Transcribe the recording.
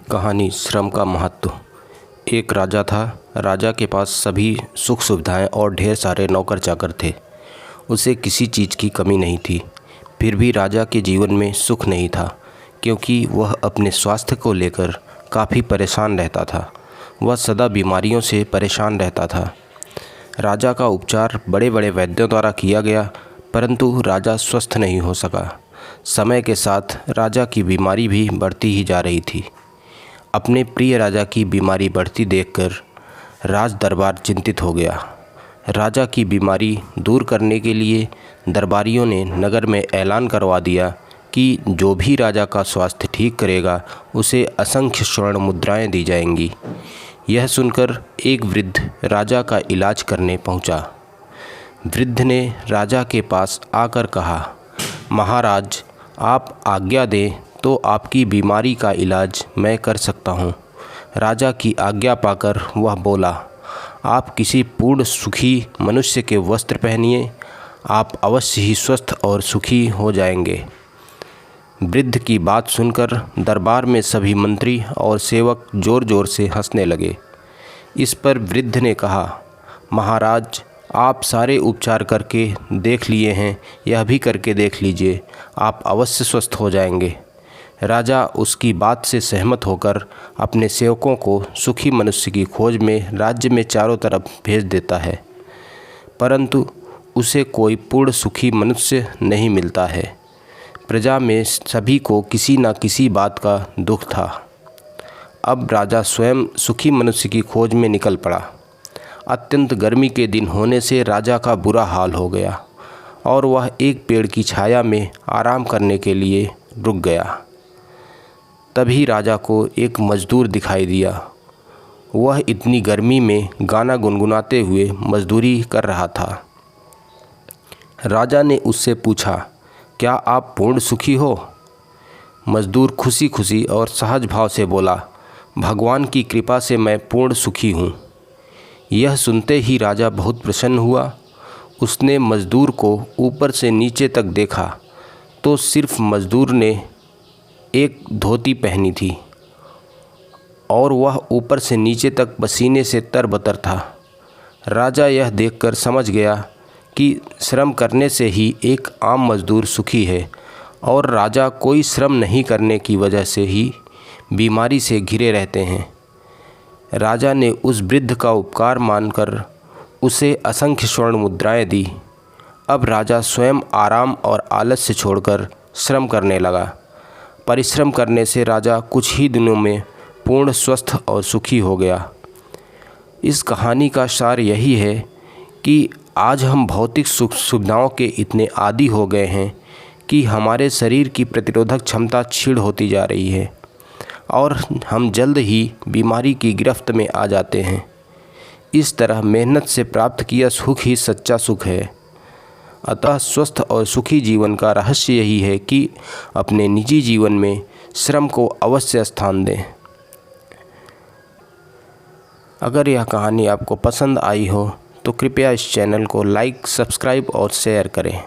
कहानी श्रम का महत्व। एक राजा था। राजा के पास सभी सुख सुविधाएं और ढेर सारे नौकर चाकर थे। उसे किसी चीज़ की कमी नहीं थी। फिर भी राजा के जीवन में सुख नहीं था, क्योंकि वह अपने स्वास्थ्य को लेकर काफ़ी परेशान रहता था। वह सदा बीमारियों से परेशान रहता था। राजा का उपचार बड़े बड़े वैद्यों द्वारा किया गया, परंतु राजा स्वस्थ नहीं हो सका। समय के साथ राजा की बीमारी भी बढ़ती ही जा रही थी। अपने प्रिय राजा की बीमारी बढ़ती देखकर राज दरबार चिंतित हो गया। राजा की बीमारी दूर करने के लिए दरबारियों ने नगर में ऐलान करवा दिया कि जो भी राजा का स्वास्थ्य ठीक करेगा उसे असंख्य स्वर्ण मुद्राएं दी जाएंगी। यह सुनकर एक वृद्ध राजा का इलाज करने पहुंचा। वृद्ध ने राजा के पास आकर कहा, महाराज, आप आज्ञा दें तो आपकी बीमारी का इलाज मैं कर सकता हूँ। राजा की आज्ञा पाकर वह बोला, आप किसी पूर्ण सुखी मनुष्य के वस्त्र पहनिए, आप अवश्य ही स्वस्थ और सुखी हो जाएंगे। वृद्ध की बात सुनकर दरबार में सभी मंत्री और सेवक ज़ोर ज़ोर से हंसने लगे। इस पर वृद्ध ने कहा, महाराज, आप सारे उपचार करके देख लिए हैं, यह भी करके देख लीजिए, आप अवश्य स्वस्थ हो जाएंगे। राजा उसकी बात से सहमत होकर अपने सेवकों को सुखी मनुष्य की खोज में राज्य में चारों तरफ भेज देता है, परंतु उसे कोई पूर्ण सुखी मनुष्य नहीं मिलता है। प्रजा में सभी को किसी न किसी बात का दुख था। अब राजा स्वयं सुखी मनुष्य की खोज में निकल पड़ा। अत्यंत गर्मी के दिन होने से राजा का बुरा हाल हो गया और वह एक पेड़ की छाया में आराम करने के लिए रुक गया। तभी राजा को एक मज़दूर दिखाई दिया। वह इतनी गर्मी में गाना गुनगुनाते हुए मज़दूरी कर रहा था। राजा ने उससे पूछा, क्या आप पूर्ण सुखी हो? मज़दूर खुशी खुशी और सहज भाव से बोला, भगवान की कृपा से मैं पूर्ण सुखी हूँ। यह सुनते ही राजा बहुत प्रसन्न हुआ। उसने मज़दूर को ऊपर से नीचे तक देखा तो सिर्फ मज़दूर ने एक धोती पहनी थी और वह ऊपर से नीचे तक पसीने से तरबतर था। राजा यह देखकर समझ गया कि श्रम करने से ही एक आम मज़दूर सुखी है और राजा कोई श्रम नहीं करने की वजह से ही बीमारी से घिरे रहते हैं। राजा ने उस वृद्ध का उपकार मानकर उसे असंख्य स्वर्ण मुद्राएं दी। अब राजा स्वयं आराम और आलस्य छोड़कर श्रम करने लगा। परिश्रम करने से राजा कुछ ही दिनों में पूर्ण स्वस्थ और सुखी हो गया। इस कहानी का सार यही है कि आज हम भौतिक सुख सुविधाओं के इतने आदी हो गए हैं कि हमारे शरीर की प्रतिरोधक क्षमता क्षीण होती जा रही है और हम जल्द ही बीमारी की गिरफ्त में आ जाते हैं। इस तरह मेहनत से प्राप्त किया सुख ही सच्चा सुख है। अतः स्वस्थ और सुखी जीवन का रहस्य यही है कि अपने निजी जीवन में श्रम को अवश्य स्थान दें। अगर यह कहानी आपको पसंद आई हो तो कृपया इस चैनल को लाइक, सब्सक्राइब और शेयर करें।